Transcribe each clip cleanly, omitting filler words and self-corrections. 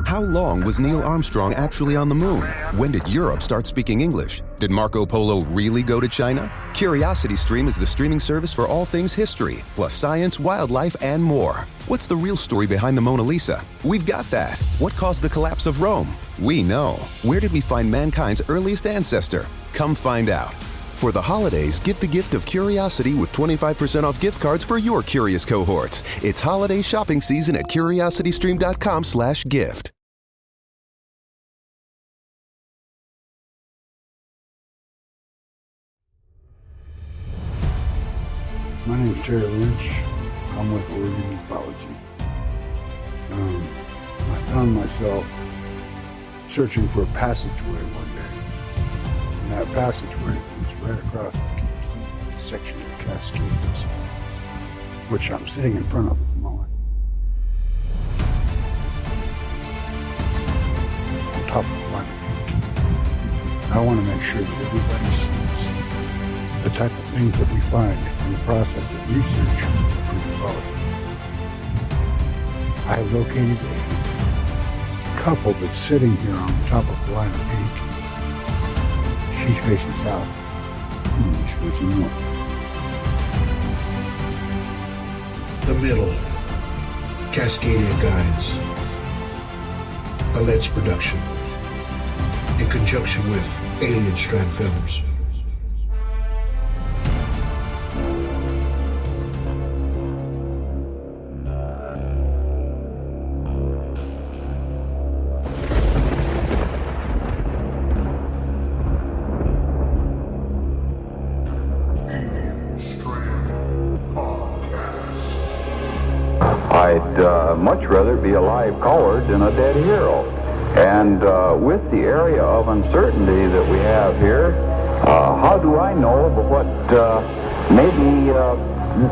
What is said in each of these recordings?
How long was Neil Armstrong actually on the moon? When did Europe start speaking English? Did Marco Polo really go to China? CuriosityStream is the streaming service for all things history, plus science, wildlife, and more. What's the real story behind the Mona Lisa? We've got that. What caused the collapse of Rome? We know. Where did we find mankind's earliest ancestor? Come find out. For the holidays, give the gift of curiosity with 25% off gift cards for your curious cohorts. It's holiday shopping season at curiositystream.com/gift. My name is Terry Lynch. I'm with Oregon Ufology. I found myself searching for a passageway one day. And that passageway leads right across the complete section of the Cascades, which I'm sitting in front of at the moment. On top of Blind Peak. I want to make sure that everybody sees the type of things that we find in the process of research for ufology. I have located a couple that's sitting here on the top of Blind Peak. She's facing south. He's facing north. The Middle, Cascadia Guides, a Let's production, in conjunction with Alien Strand Films. I'd much rather be a live coward than a dead hero. And with the area of uncertainty that we have here, how do I know what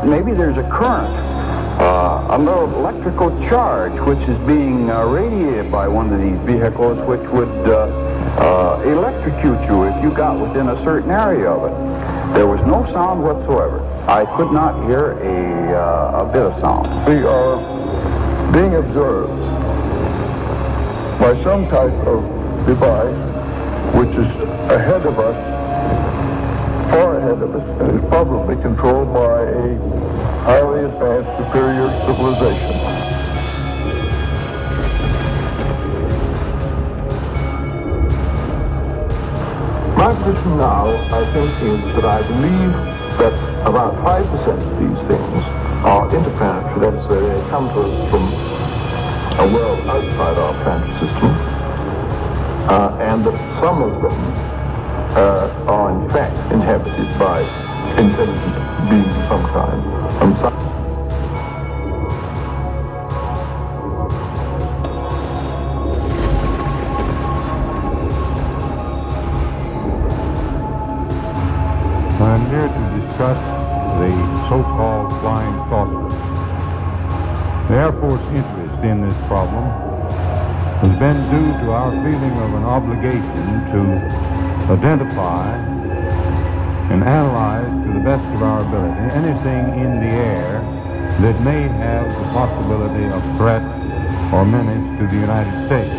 maybe there's a current, a little electrical charge which is being radiated by one of these vehicles, which would electrocute you if you got within a certain area of it. There was no sound whatsoever. I could not hear a bit of sound. We are being observed by some type of device which is ahead of us, far ahead of us, and is probably controlled by a highly advanced superior civilization. My position now, I think, is that I believe that about 5% of these things are interplanetary. That is, they come to us from a world outside our planet system, and that some of them are in fact inhabited by intelligent beings of some kind. And some I'm here to discuss the so-called flying saucers. The Air Force interest in this problem has been due to our feeling of an obligation to identify and analyze to the best of our ability anything in the air that may have the possibility of threat or menace to the United States.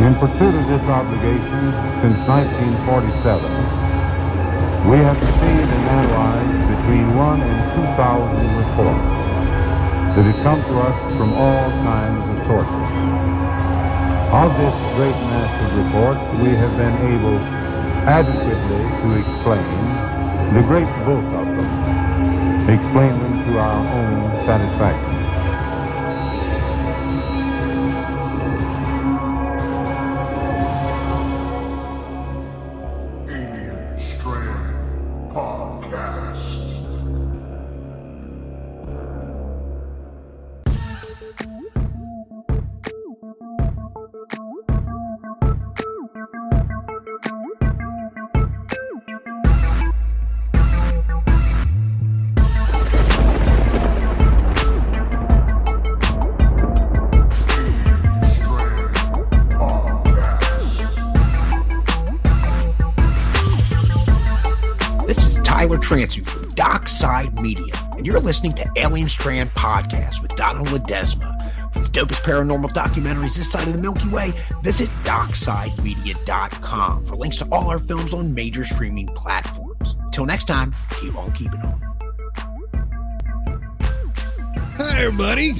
In pursuit of this obligation, since 1947, we have received and analyzed between 1,000 and 2,000 reports that have come to us from all kinds of sources. Of this great mass of reports, we have been able adequately to explain the great bulk of them, explain them to our own satisfaction. Transfer from Dockside Media, and you're listening to Alien Strand Podcast with Donald Ledesma, For the dopest paranormal documentaries this side of the Milky Way, visit DarksideMedia.com for links to all our films on major streaming platforms. Till next time, keep on keeping on. Hi, everybody,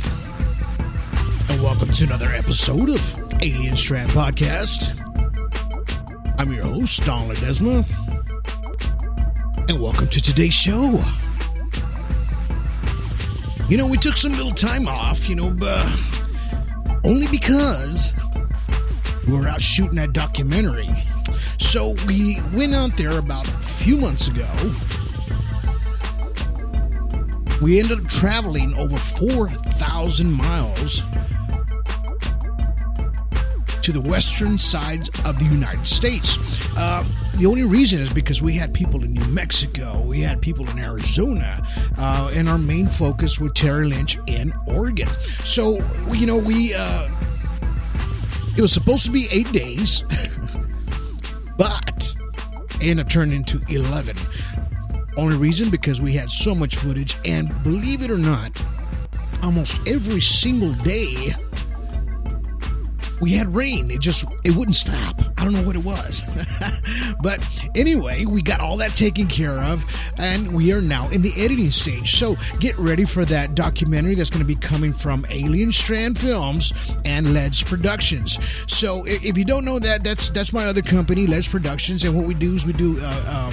and welcome to another episode of Alien Strand Podcast. I'm your host, Don Ledesma, and welcome to today's show. You know, we took some little time off, only because we were out shooting that documentary. So we went out there about a few months ago. We ended up traveling over 4,000 miles to the western sides of the United States. The only reason is because we had people in New Mexico, we had people in Arizona, and our main focus was Terry Lynch in Oregon. So, it was supposed to be 8 days, but it ended up turning into 11. Only reason because we had so much footage, and believe it or not, almost every single day we had rain. It wouldn't stop. I don't know what it was. But anyway, we got all that taken care of, and we are now in the editing stage. So get ready for that documentary that's going to be coming from Alien Strand Films and Led's Productions. So if you don't know that, that's my other company, Led's Productions, and what we do is we do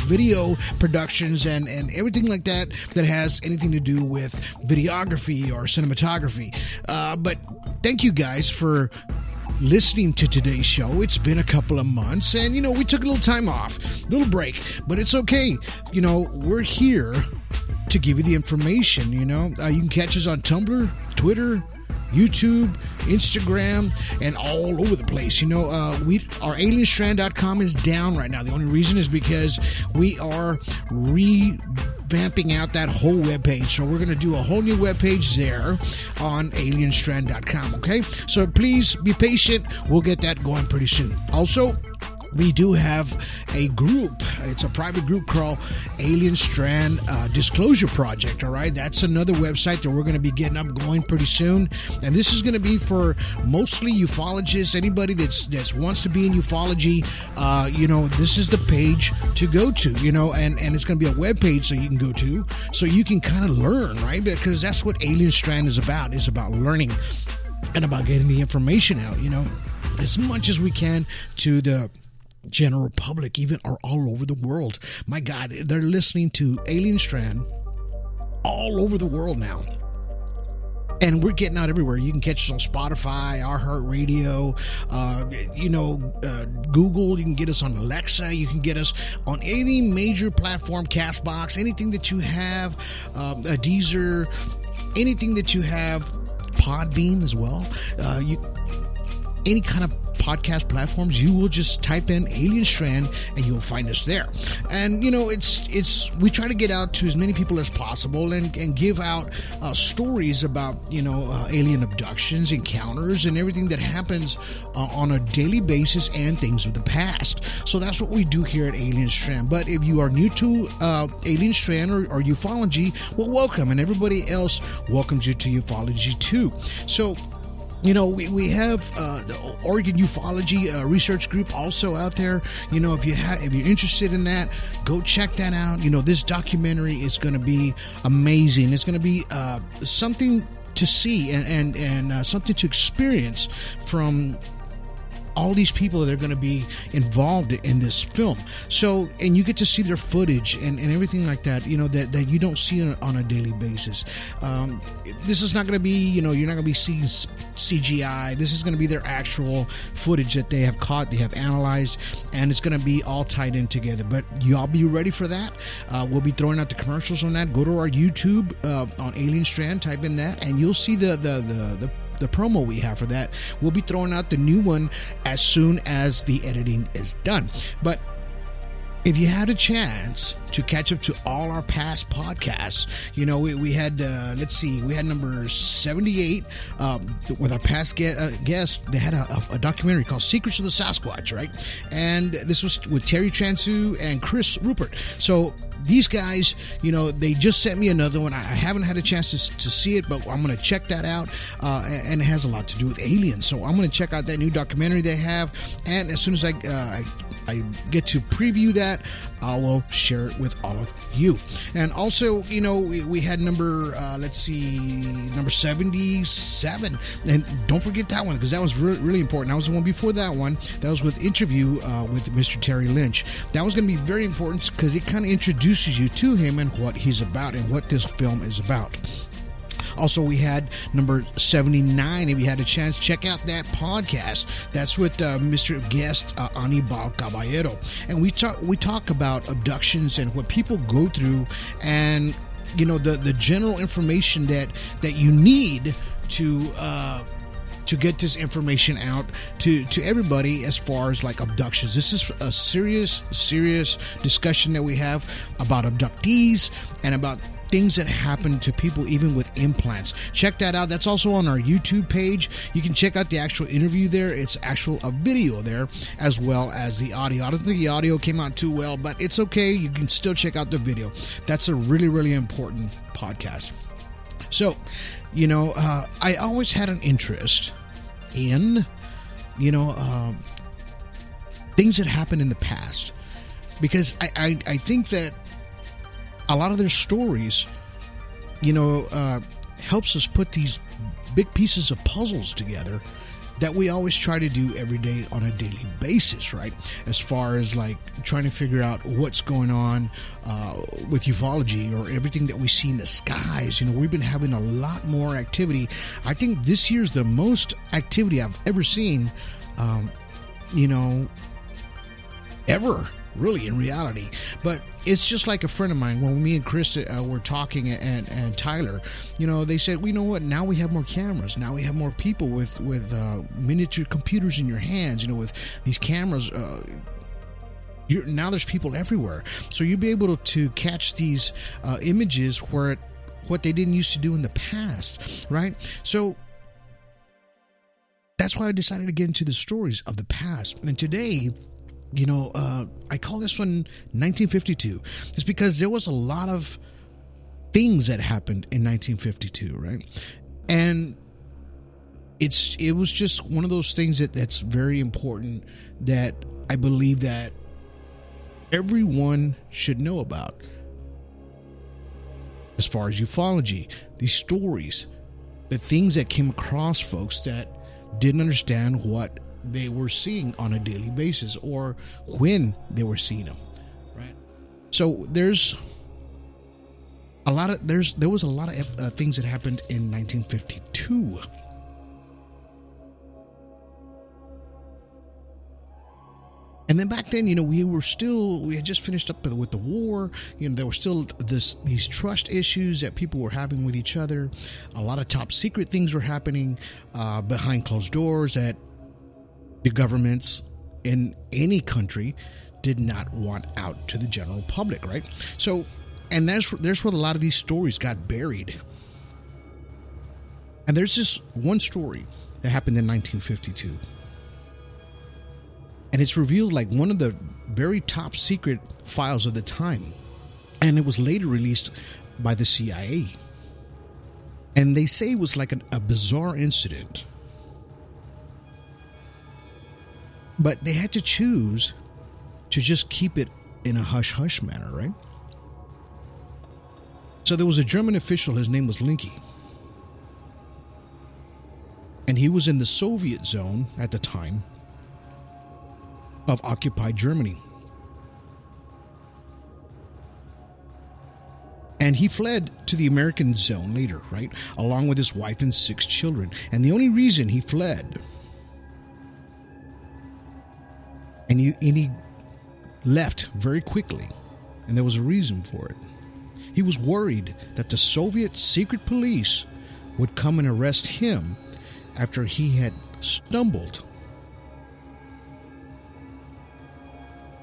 video productions and everything like that has anything to do with videography or cinematography. But thank you guys for listening to today's show. It's been a couple of months, and we took a little time off, little break, but it's okay. We're here to give you the information. You can catch us on Tumblr, Twitter, YouTube, Instagram, and all over the place. Our alienstrand.com is down right now. The only reason is because we are revamping out that whole webpage. So we're going to do a whole new webpage there on alienstrand.com, okay? So please be patient. We'll get that going pretty soon. Also, we do have a group. It's a private group called Alien Strand Disclosure Project, all right? That's another website that we're going to be getting up going pretty soon. And this is going to be for mostly ufologists, anybody that wants to be in ufology. This is the page to go to, and it's going to be a web page so you can go to, so you can kind of learn, right? Because that's what Alien Strand is about learning and about getting the information out, as much as we can to the general public, even are all over the world. My God, they're listening to Alien Strand all over the world now. And we're getting out everywhere. You can catch us on Spotify, iHeartRadio, Google. You can get us on Alexa. You can get us on any major platform, Castbox, anything that you have, a Deezer, anything that you have, Podbean as well. Any kind of podcast platforms, you will just type in Alien Strand and you'll find us there. And we try to get out to as many people as possible and give out stories about alien abductions, encounters, and everything that happens on a daily basis and things of the past. So that's what we do here at Alien Strand. But if you are new to Alien Strand or ufology, well, welcome, and everybody else welcomes you to ufology too. So we have the Oregon Ufology Research Group also out there. If you're interested in that, go check that out. This documentary is going to be amazing. It's going to be something to see and something to experience from all these people that are going to be involved in this film. So, and you get to see their footage and everything like that, that you don't see on a daily basis. This is not going to be, you're not going to be seeing CGI. This is going to be their actual footage that they have caught, they have analyzed, and it's going to be all tied in together. But y'all be ready for that. We'll be throwing out the commercials on that. Go to our YouTube on Alien Strand, type in that, and you'll see the promo we have for that. We'll be throwing out the new one as soon as the editing is done. But if you had a chance to catch up to all our past podcasts, we had, we had number 78 with our past guest. They had a documentary called Secrets of the Sasquatch, right? And this was with Terry Transu and Chris Rupert. So these guys, they just sent me another one. I haven't had a chance to see it, but I'm going to check that out. And it has a lot to do with aliens. So I'm going to check out that new documentary they have. And as soon as I get to preview that, I will share it with all of you. And also, we had number 77. And don't forget that one, because that was really important. That was the one before that one. That was with interview with Mr. Terry Lynch. That was going to be very important because it kind of introduces you to him and what he's about and what this film is about. Also, we had number 79. If you had a chance, check out that podcast. That's with Mr. Guest Anibal Caballero, and we talk about abductions and what people go through, and the general information that you need to get this information out to everybody as far as like abductions. This is a serious discussion that we have about abductees and about things that happen to people even with implants. Check that out. That's also on our YouTube page. You can check out the actual interview there. It's a video there as well as the audio. I don't think the audio came out too well, but it's okay. You can still check out the video. That's a really, really important podcast. So, I always had an interest in, things that happened in the past, because I think that a lot of their stories, helps us put these big pieces of puzzles together that we always try to do every day on a daily basis, right? As far as like trying to figure out what's going on with ufology or everything that we see in the skies. We've been having a lot more activity. I think this year's the most activity I've ever seen, ever, really, in reality. But it's just like a friend of mine, when me and Chris were talking, and Tyler, they said, you know what, now we have more cameras, now we have more people with miniature computers in your hands, with these cameras. Now there's people everywhere, so you'll be able to catch these images what they didn't used to do in the past, right? So that's why I decided to get into the stories of the past. And today, I call this one 1952. It's because there was a lot of things that happened in 1952, right? And it was just one of those things that's very important, that I believe that everyone should know about. As far as ufology, these stories, the things that came across folks that didn't understand what they were seeing on a daily basis or when they were seeing them, right? So there was a lot of things that happened in 1952. And then back then, we had just finished up with the war. There were still these trust issues that people were having with each other. A lot of top secret things were happening behind closed doors that the governments in any country did not want out to the general public, right? So, and there's where a lot of these stories got buried. And there's this one story that happened in 1952. And it's revealed like one of the very top secret files of the time. And it was later released by the CIA. And they say it was like a bizarre incident. But they had to choose to just keep it in a hush-hush manner, right? So there was a German official, his name was Linke. And he was in the Soviet zone at the time of occupied Germany. And he fled to the American zone later, right? Along with his wife and 6 children. And the only reason he fled, and he left very quickly, and there was a reason for it. He was worried that the Soviet secret police would come and arrest him after he had stumbled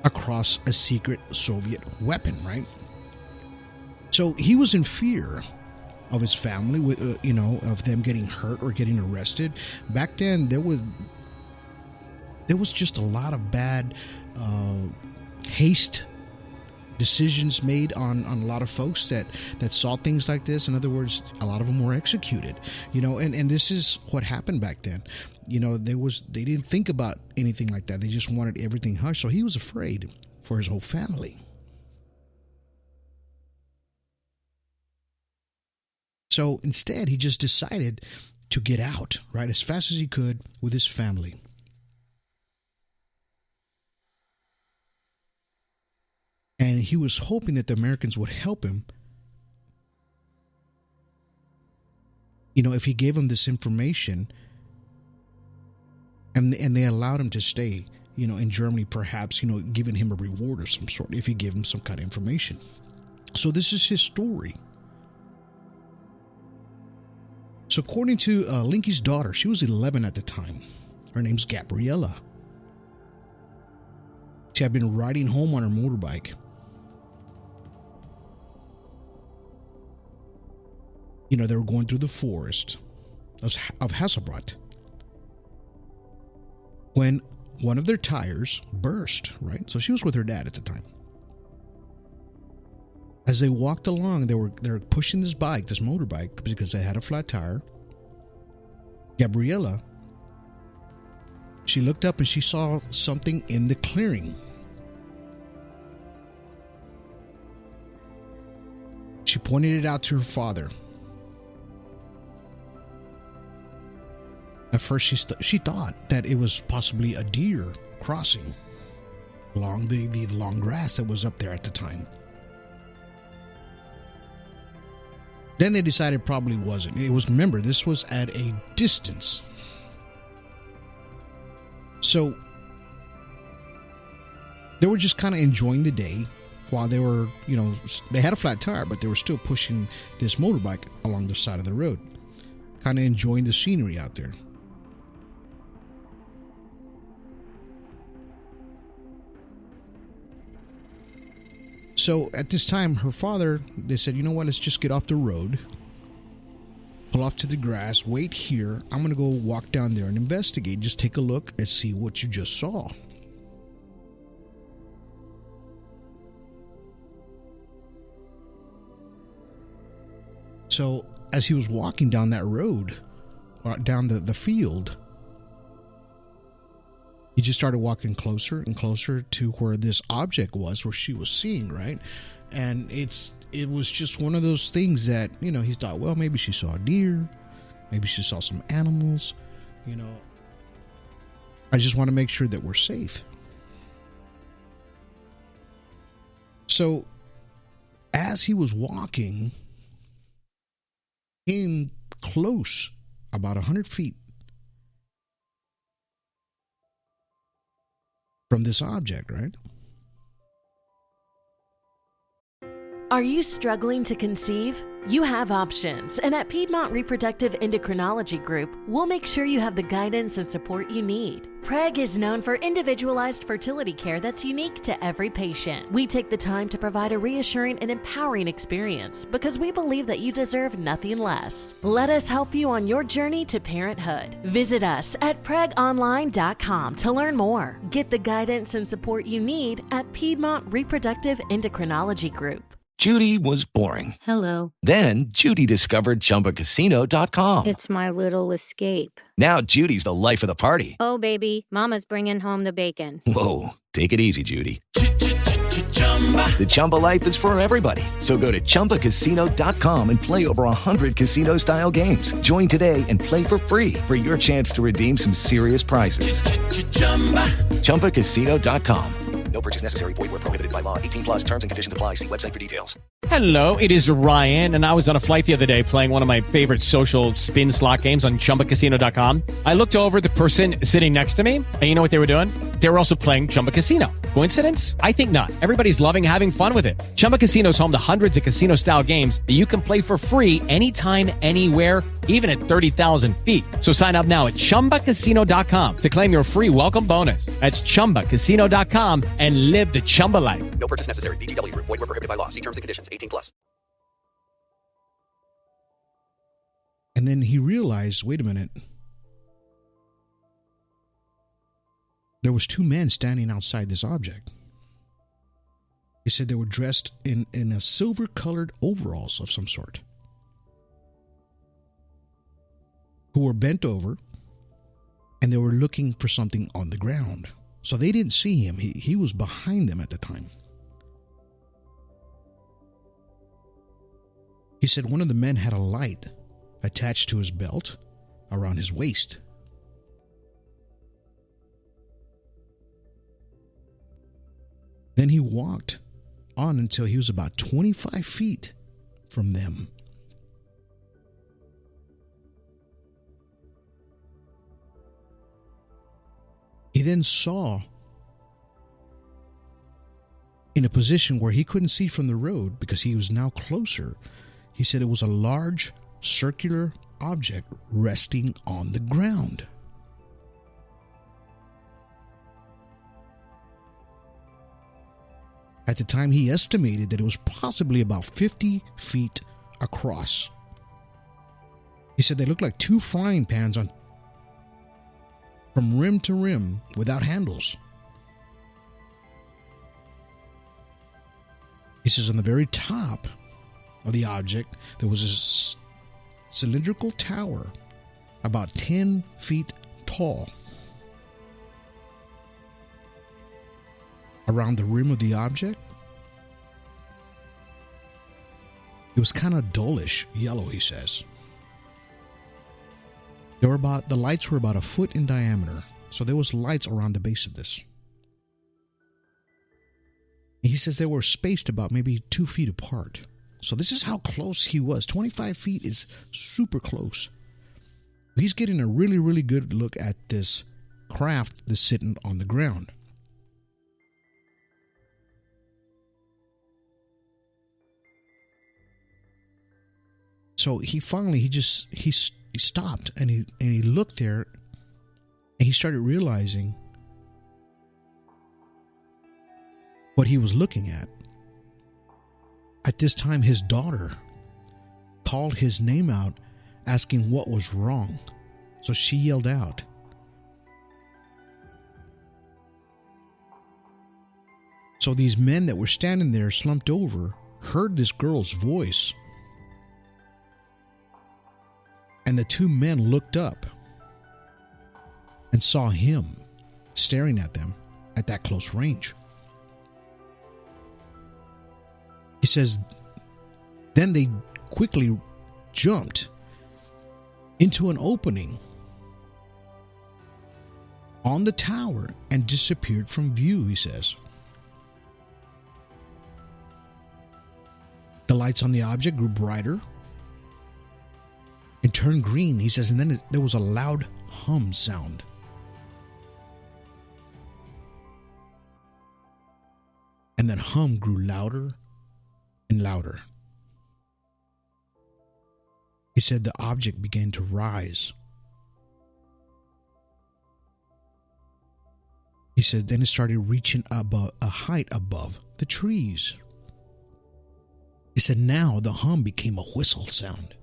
across a secret Soviet weapon, right? So he was in fear of his family, of them getting hurt or getting arrested. Back then, there was just a lot of bad haste decisions made on a lot of folks that saw things like this. In other words, a lot of them were executed, and this is what happened back then. They didn't think about anything like that. They just wanted everything hushed. So he was afraid for his whole family. So instead, he just decided to get out, right, as fast as he could with his family. And he was hoping that the Americans would help him, if he gave them this information and they allowed him to stay, in Germany, perhaps, giving him a reward of some sort if he gave him some kind of information. So this is his story. So according to Linky's daughter, she was 11 at the time. Her name's Gabriella. She had been riding home on her motorbike. They were going through the forest of Hasselblatt when one of their tires burst, right? So she was with her dad at the time. As they walked along, they were pushing this motorbike, because they had a flat tire. Gabriella, she looked up and she saw something in the clearing. She pointed it out to her father. At first, she thought that it was possibly a deer crossing along the long grass that was up there at the time. Then they decided probably wasn't. Remember, this was at a distance. So they were just kind of enjoying the day while they were, they had a flat tire, but they were still pushing this motorbike along the side of the road, kind of enjoying the scenery out there. So at this time, her father, they said, let's just get off the road, pull off to the grass, wait here. I'm going to go walk down there and investigate. Just take a look and see what you just saw. So as he was walking down that road, down the field, he just started walking closer and closer to where this object was, where she was seeing, right? And it was just one of those things that, he thought, well, maybe she saw a deer. Maybe she saw some animals. I just want to make sure that we're safe. So as he was walking, came close, about 100 feet from this object, right? Are you struggling to conceive? You have options, and at Piedmont Reproductive Endocrinology Group, we'll make sure you have the guidance and support you need. PREG is known for individualized fertility care that's unique to every patient. We take the time to provide a reassuring and empowering experience because we believe that you deserve nothing less. Let us help you on your journey to parenthood. Visit us at pregonline.com to learn more. Get the guidance and support you need at Piedmont Reproductive Endocrinology Group. Judy was boring. Hello. Then Judy discovered ChumbaCasino.com. It's my little escape. Now Judy's the life of the party. Oh, baby, mama's bringing home the bacon. Whoa, take it easy, Judy. The Chumba life is for everybody. So go to ChumbaCasino.com and play over 100 casino-style games. Join today and play for free for your chance to redeem some serious prizes. ChumbaCasino.com. No purchase necessary. Void where prohibited by law. 18 plus terms and conditions apply. See website for details. Hello, it is Ryan, and I was on a flight the other day playing one of my favorite social spin slot games on ChumbaCasino.com. I looked over at the person sitting next to me, and you know what they were doing? They were also playing Chumba Casino. Coincidence? I think not. Everybody's loving having fun with it. Chumba Casino is home to hundreds of casino-style games that you can play for free anytime, anywhere, even at 30,000 feet. So sign up now at ChumbaCasino.com to claim your free welcome bonus. That's ChumbaCasino.com and live the Chumba life. No purchase necessary. VGW. Void where prohibited by law. See terms and conditions. 18 plus. And then he realized, wait a minute. There was two men standing outside this object. He said they were dressed in a silver-colored overalls of some sort, who were bent over, and they were looking for something on the ground. So they didn't see him. He was behind them at the time. He said one of the men had a light attached to his belt around his waist. Then he walked on until he was about 25 feet from them. He then saw, in a position where he couldn't see from the road because he was now closer, he said it was a large circular object resting on the ground. At the time, he estimated that it was possibly about 50 feet across. He said they looked like two frying pans from rim to rim without handles. He says on the very top of the object, there was a cylindrical tower about 10 feet tall. Around the rim of the object, it was kind of dullish yellow, he says. The lights were about a foot in diameter, so there was lights around the base of this. And he says they were spaced about maybe 2 feet apart. So this is how close he was. 25 feet is super close. He's getting a really, really good look at this craft that's sitting on the ground. So he stopped and he looked there, and he started realizing what he was looking at. At this time, his daughter called his name out, asking what was wrong. So she yelled out. So these men that were standing there slumped over heard this girl's voice. And the two men looked up and saw him staring at them at that close range. He says, then they quickly jumped into an opening on the tower and disappeared from view, he says. The lights on the object grew brighter and turned green, he says, and then there was a loud hum sound. And that hum grew louder and louder. He said the object began to rise. He said then it started reaching above a height above the trees. He said now the hum became a whistle sound.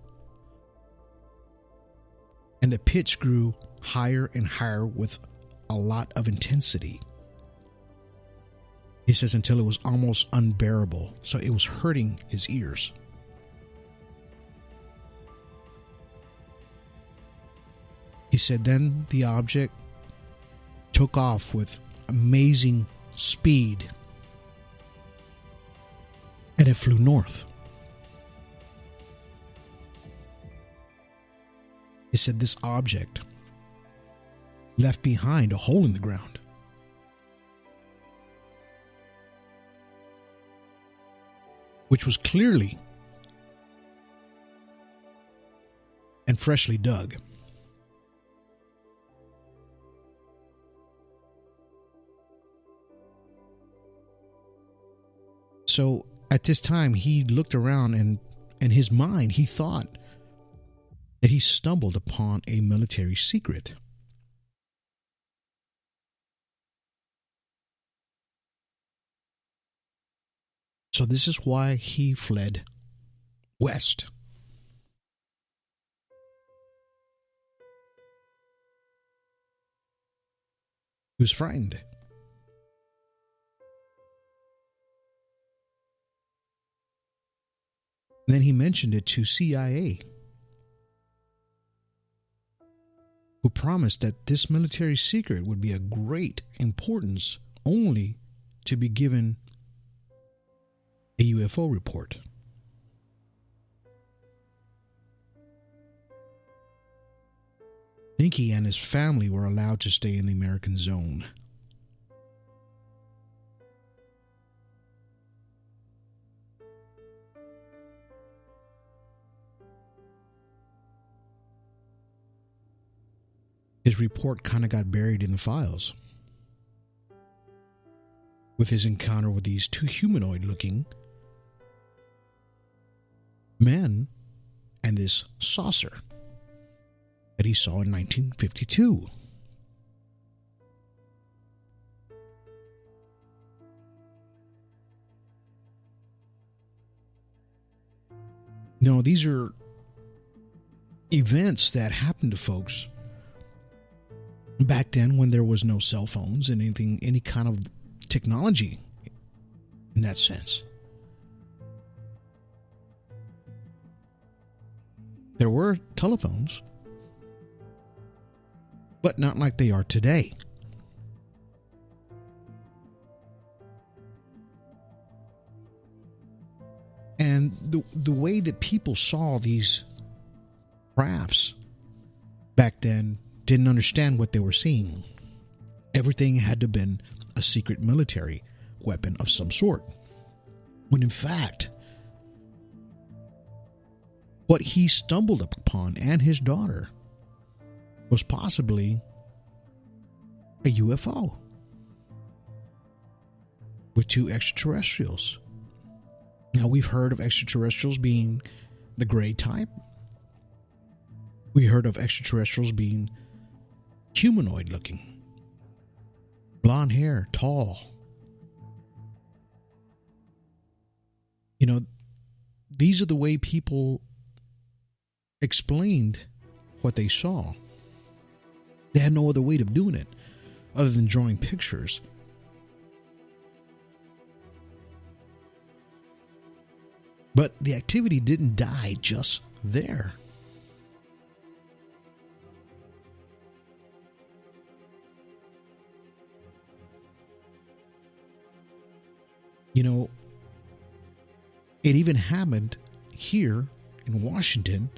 And the pitch grew higher and higher with a lot of intensity. He says until it was almost unbearable, so it was hurting his ears. He said then the object took off with amazing speed, and it flew north. He said this object left behind a hole in the ground. Which was clearly and freshly dug. So at this time, he looked around and in his mind, he thought that he stumbled upon a military secret. So this is why he fled west. He was frightened. mentioned it to CIA, who promised that this military secret would be of great importance only to be given a UFO report. Inky and his family were allowed to stay in the American zone. His report kind of got buried in the files, with his encounter with these two humanoid-looking men and this saucer that he saw in 1952. No, these are events that happened to folks back then when there was no cell phones and any kind of technology in that sense. There were telephones, but not like they are today. And the way that people saw these crafts back then didn't understand what they were seeing. Everything had to have been a secret military weapon of some sort. When in fact, what he stumbled upon and his daughter was possibly a UFO with two extraterrestrials. Now, we've heard of extraterrestrials being the gray type. We heard of extraterrestrials being humanoid looking, blonde hair, tall. You know, these are the way people explained what they saw. They had no other way of doing it other than drawing pictures. But the activity didn't die just there. You know, it even happened here in Washington,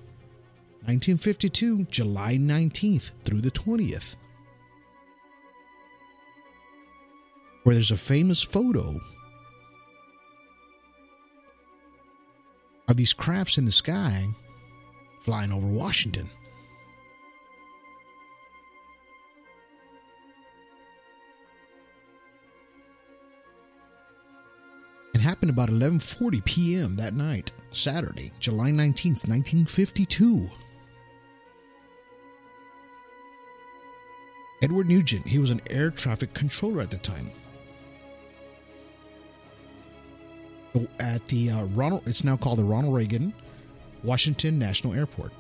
1952, July 19th through the 20th, where there's a famous photo of these crafts in the sky flying over Washington. It happened about 11:40 p.m. that night, Saturday, July 19th, 1952. Edward Nugent, he was an air traffic controller at the time. At the it's now called the Ronald Reagan Washington National Airport.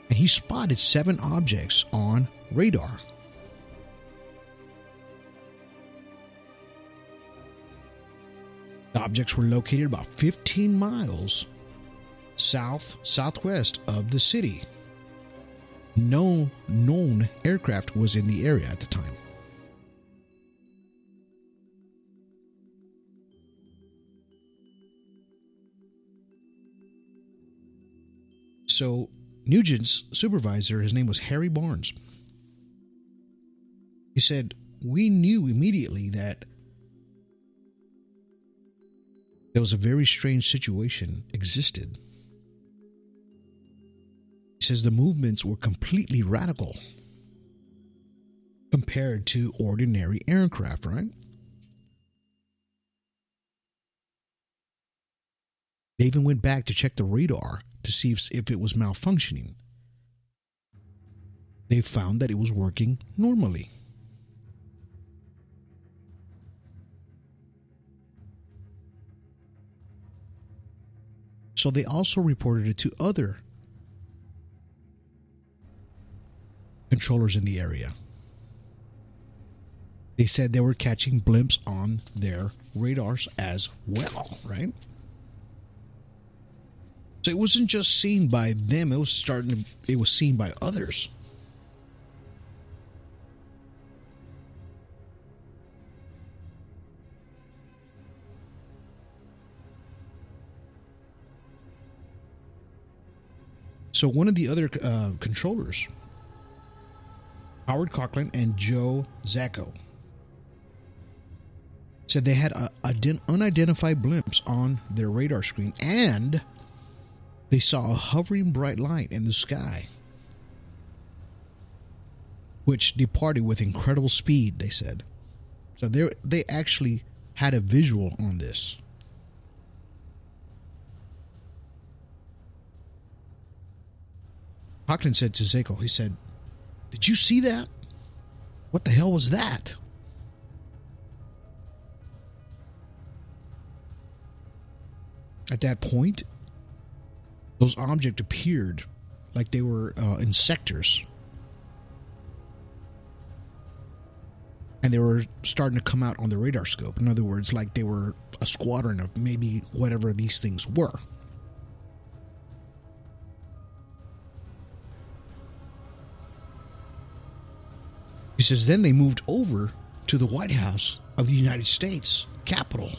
And he spotted 7 objects on radar. The objects were located about 15 miles southwest of the city. No known aircraft was in the area at the time. So Nugent's supervisor, his name was Harry Barnes. He said, "We knew immediately that there was a very strange situation existed." He says the movements were completely radical compared to ordinary aircraft, right? They even went back to check the radar to see if it was malfunctioning. They found that it was working normally. So they also reported it to other controllers in the area. They said they were catching blimps on their radars as well, right? So it wasn't just seen by them, it was seen by others. So one of the other controllers, Howard Cochran and Joe Zacco, said they had unidentified blimps on their radar screen, and they saw a hovering bright light in the sky, which departed with incredible speed, they said. So they actually had a visual on this. Cochran said to Zacco, he said, "Did you see that? What the hell was that?" At that point, those objects appeared like they were insectors. And they were starting to come out on the radar scope. In other words, like they were a squadron of maybe whatever these things were. He says, then they moved over to the White House of the United States, Capitol.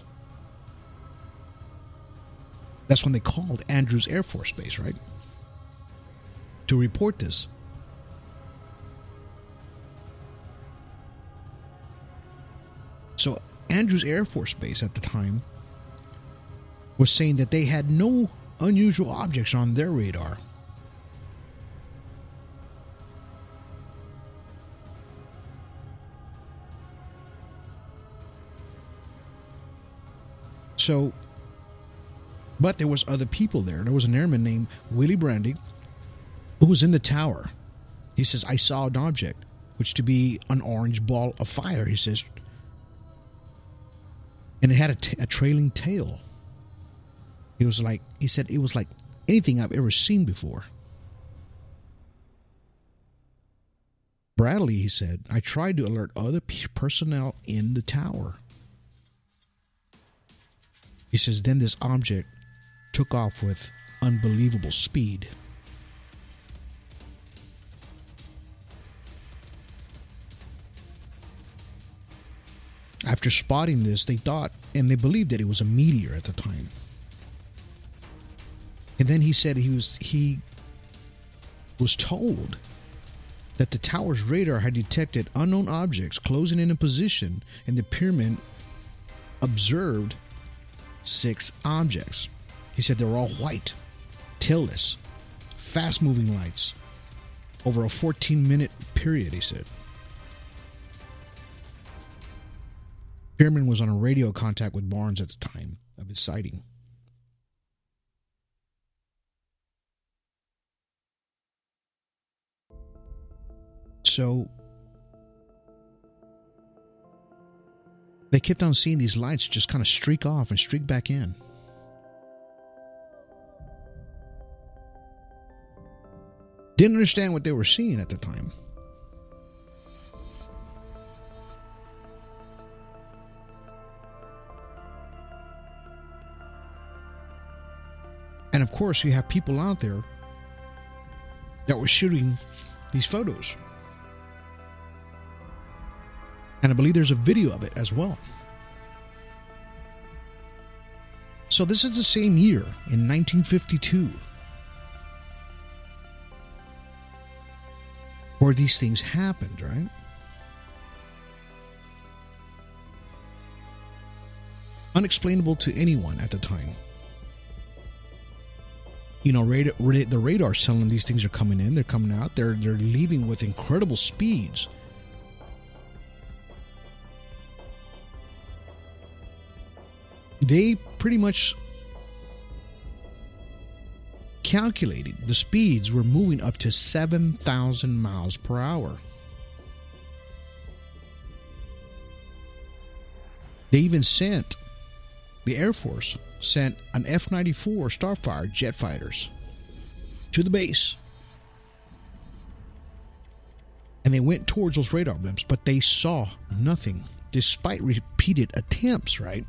That's when they called Andrews Air Force Base, right? To report this. So Andrews Air Force Base at the time was saying that they had no unusual objects on their radar. So, but there was other people there. There was an airman named Willie Brandy who was in the tower. He says, I saw an object, which to be an orange ball of fire, he says. And it had a trailing tail. He said it was like anything I've ever seen before. Bradley, he said, I tried to alert other personnel in the tower. He says, then this object took off with unbelievable speed. After spotting this, they thought and they believed that it was a meteor at the time. And then he said he was told that the tower's radar had detected unknown objects closing in a position, and the pyramid observed 6 objects. He said they were all white, tailless, fast-moving lights over a 14-minute period, he said. Pyramid was on a radio contact with Barnes at the time of his sighting. So they kept on seeing these lights just kind of streak off and streak back in. Didn't understand what they were seeing at the time. And of course, you have people out there that were shooting these photos. And I believe there's a video of it as well. So this is the same year, in 1952, where these things happened, right? Unexplainable to anyone at the time. You know, the radar's telling them these things are coming in, they're coming out, they're leaving with incredible speeds. They pretty much calculated the speeds were moving up to 7,000 miles per hour. They even the Air Force sent an F-94 Starfire jet fighters to the base. And they went towards those radar blimps, but they saw nothing, despite repeated attempts, right?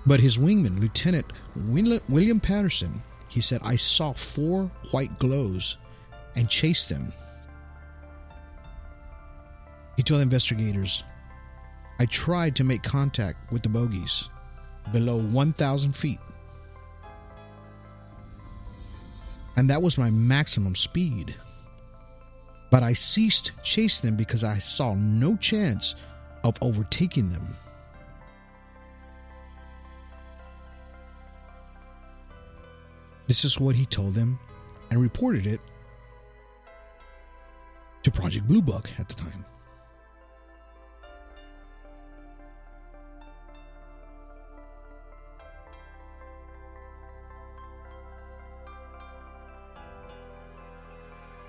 But his wingman, Lieutenant William Patterson, he said, I saw 4 white glows and chased them. He told investigators, I tried to make contact with the bogies below 1,000 feet. And that was my maximum speed. But I ceased chasing them because I saw no chance of overtaking them. This is what he told them and reported it to Project Blue Book at the time.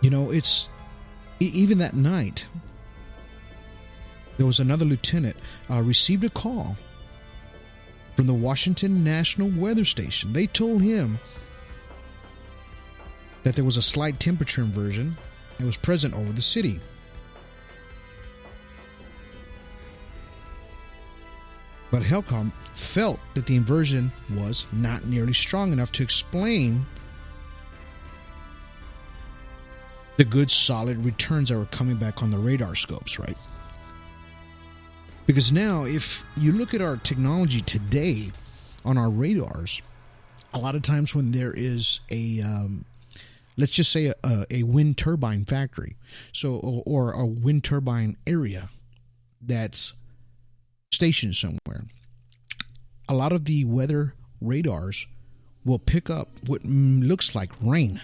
You know, it's even that night, there was another lieutenant received a call from the Washington National Weather Station. They told him that there was a slight temperature inversion that was present over the city. But HELCOM felt that the inversion was not nearly strong enough to explain the good solid returns that were coming back on the radar scopes, right? Because now, if you look at our technology today on our radars, a lot of times when there is a let's just say a wind turbine factory, or a wind turbine area that's stationed somewhere, a lot of the weather radars will pick up what looks like rain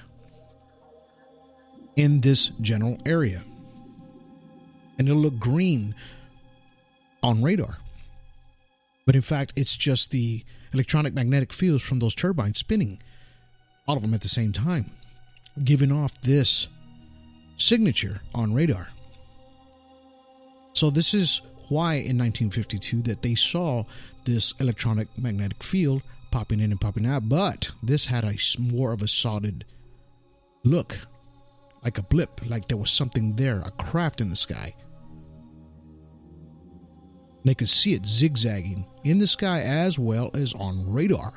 in this general area, and it'll look green on radar, but in fact it's just the electronic magnetic fields from those turbines spinning, all of them at the same time, giving off this signature on radar. So this is why in 1952 that they saw this electronic magnetic field popping in and popping out, but this had a more of a solid look, like a blip, like there was something there, a craft in the sky. They could see it zigzagging in the sky as well as on radar.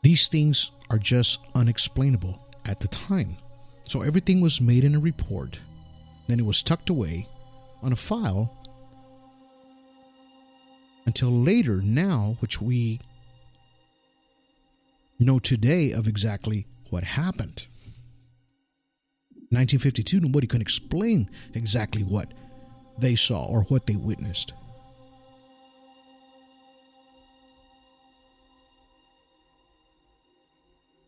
These things are just unexplainable at the time. So everything was made in a report, then it was tucked away on a file until later, now, which we know today of exactly what happened. In 1952, nobody could explain exactly what they saw or what they witnessed.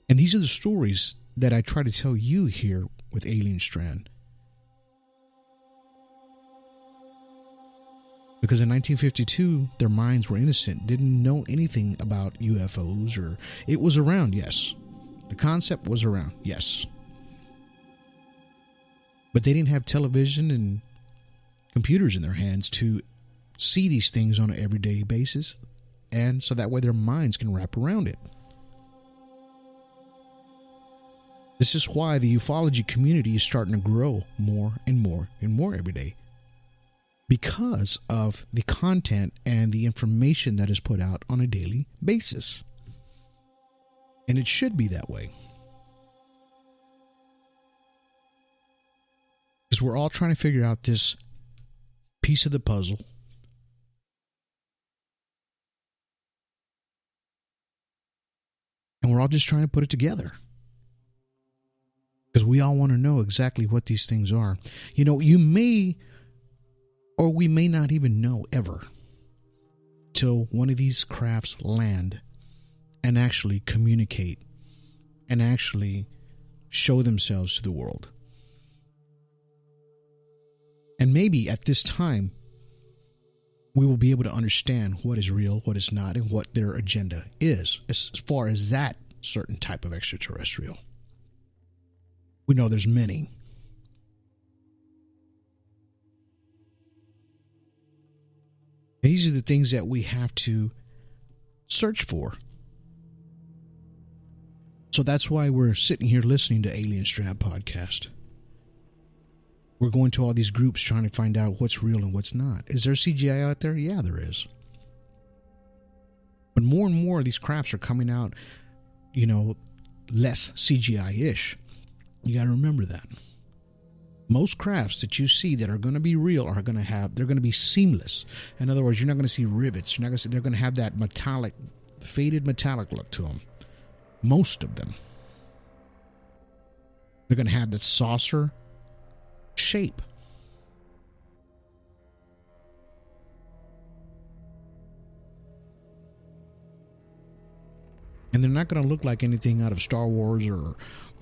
And these are the stories that I try to tell you here with Alien Strand. Because in 1952, their minds were innocent, didn't know anything about UFOs, or it was around, yes. The concept was around, yes. But they didn't have television and computers in their hands to see these things on an everyday basis, and so that way their minds can wrap around it. This is why the ufology community is starting to grow more and more and more every day, because of the content and the information that is put out on a daily basis. And it should be that way. Because we're all trying to figure out this piece of the puzzle. And we're all just trying to put it together. Because we all want to know exactly what these things are. You know, you may, or we may not even know ever, till one of these crafts land and actually communicate and actually show themselves to the world. And maybe at this time, we will be able to understand what is real, what is not, and what their agenda is, as far as that certain type of extraterrestrial. We know there's many. These are the things that we have to search for. So that's why we're sitting here listening to Alien Strand Podcast. We're going to all these groups trying to find out what's real and what's not. Is there CGI out there? Yeah, there is. But more and more of these crafts are coming out, less CGI-ish. You got to remember that. Most crafts that you see that are going to be real they're going to be seamless. In other words, you're not going to see rivets. They're going to have that faded metallic look to them. Most of them. They're going to have that saucer shape. And they're not going to look like anything out of Star Wars or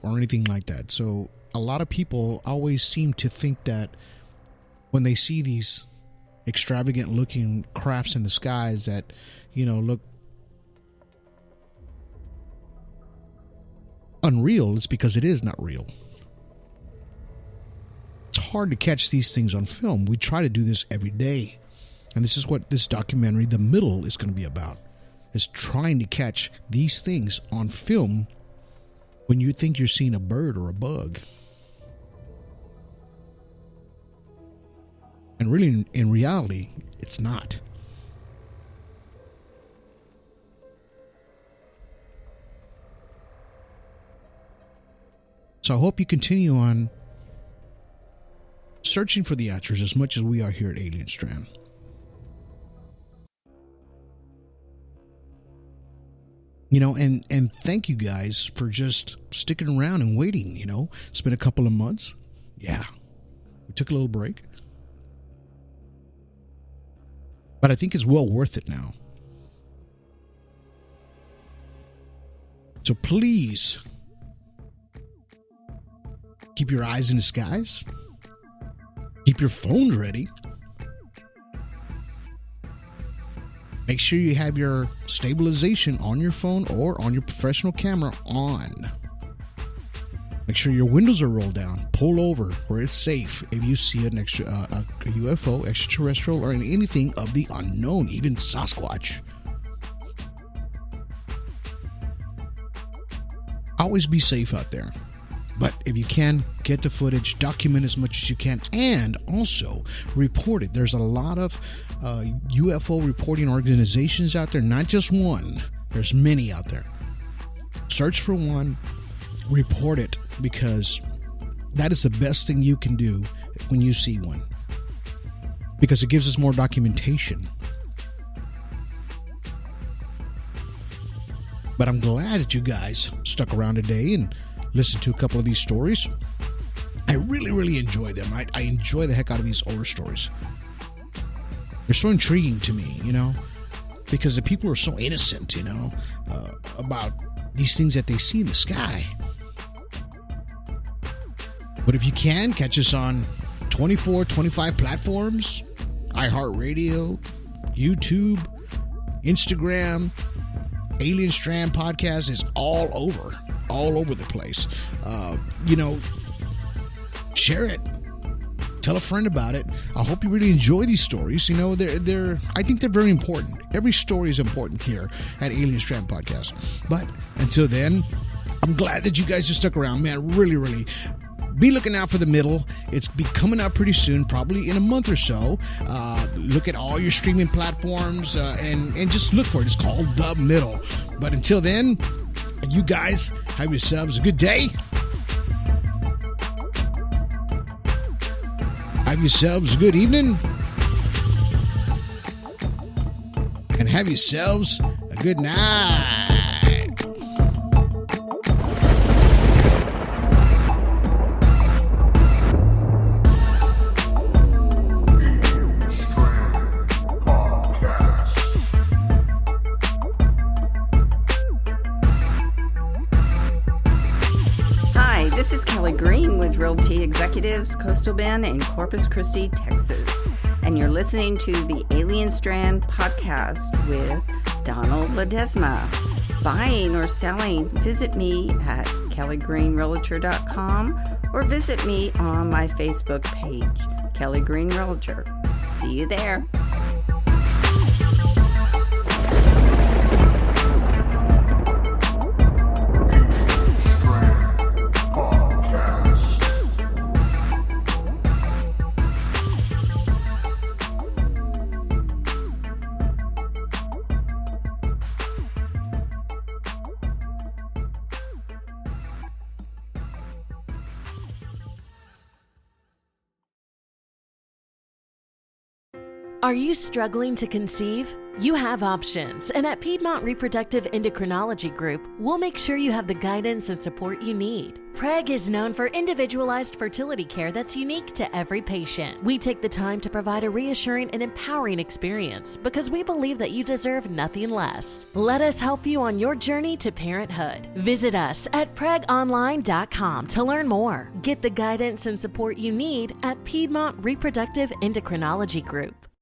anything like that. So a lot of people always seem to think that when they see these extravagant looking crafts in the skies that, look unreal, it's because it is not real. It's hard to catch these things on film. We try to do this every day. And this is what this documentary, The Middle, is going to be about. Is trying to catch these things on film when you think you're seeing a bird or a bug. And really, in reality, it's not. So I hope you continue on searching for the answers as much as we are here at Alien Strand. And thank you guys for just sticking around and waiting, It's been a couple of months. Yeah. We took a little break. But I think it's well worth it now. So please keep your eyes in the skies. Keep your phones ready. Make sure you have your stabilization on your phone or on your professional camera on. Make sure your windows are rolled down. Pull over where it's safe if you see a UFO, extraterrestrial, or anything of the unknown, even Sasquatch. Always be safe out there. But if you can, get the footage, document as much as you can, and also report it. There's a lot of UFO reporting organizations out there, not just one. There's many out there. Search for one, report it, because that is the best thing you can do when you see one. Because it gives us more documentation. But I'm glad that you guys stuck around today and listened to a couple of these stories. I really, really enjoy them. I enjoy the heck out of these older stories. They're so intriguing to me, because the people are so innocent, about these things that they see in the sky. But if you can, catch us on 24, 25 platforms, iHeartRadio, YouTube, Instagram. Alien Strand Podcast is all over the place. Share it. Tell a friend about it. I hope you really enjoy these stories. I think they're very important. Every story is important here at Alien Strand Podcast. But until then, I'm glad that you guys just stuck around, man. Really, really. Be looking out for The Middle. It's be coming out pretty soon, probably in a month or so. Look at all your streaming platforms and just look for it. It's called The Middle. But until then, you guys have yourselves a good day. Have yourselves a good evening. And have yourselves a good night. Executives, Coastal Bend, and Corpus Christi, Texas. And you're listening to the Alien Strand Podcast with Donald Ledesma. Buying or selling, visit me at kellygreenrealtor.com or visit me on my Facebook page, Kelly Green Realtor. See you there. Are you struggling to conceive? You have options, and at Piedmont Reproductive Endocrinology Group, we'll make sure you have the guidance and support you need. PREG is known for individualized fertility care that's unique to every patient. We take the time to provide a reassuring and empowering experience because we believe that you deserve nothing less. Let us help you on your journey to parenthood. Visit us at pregonline.com to learn more. Get the guidance and support you need at Piedmont Reproductive Endocrinology Group.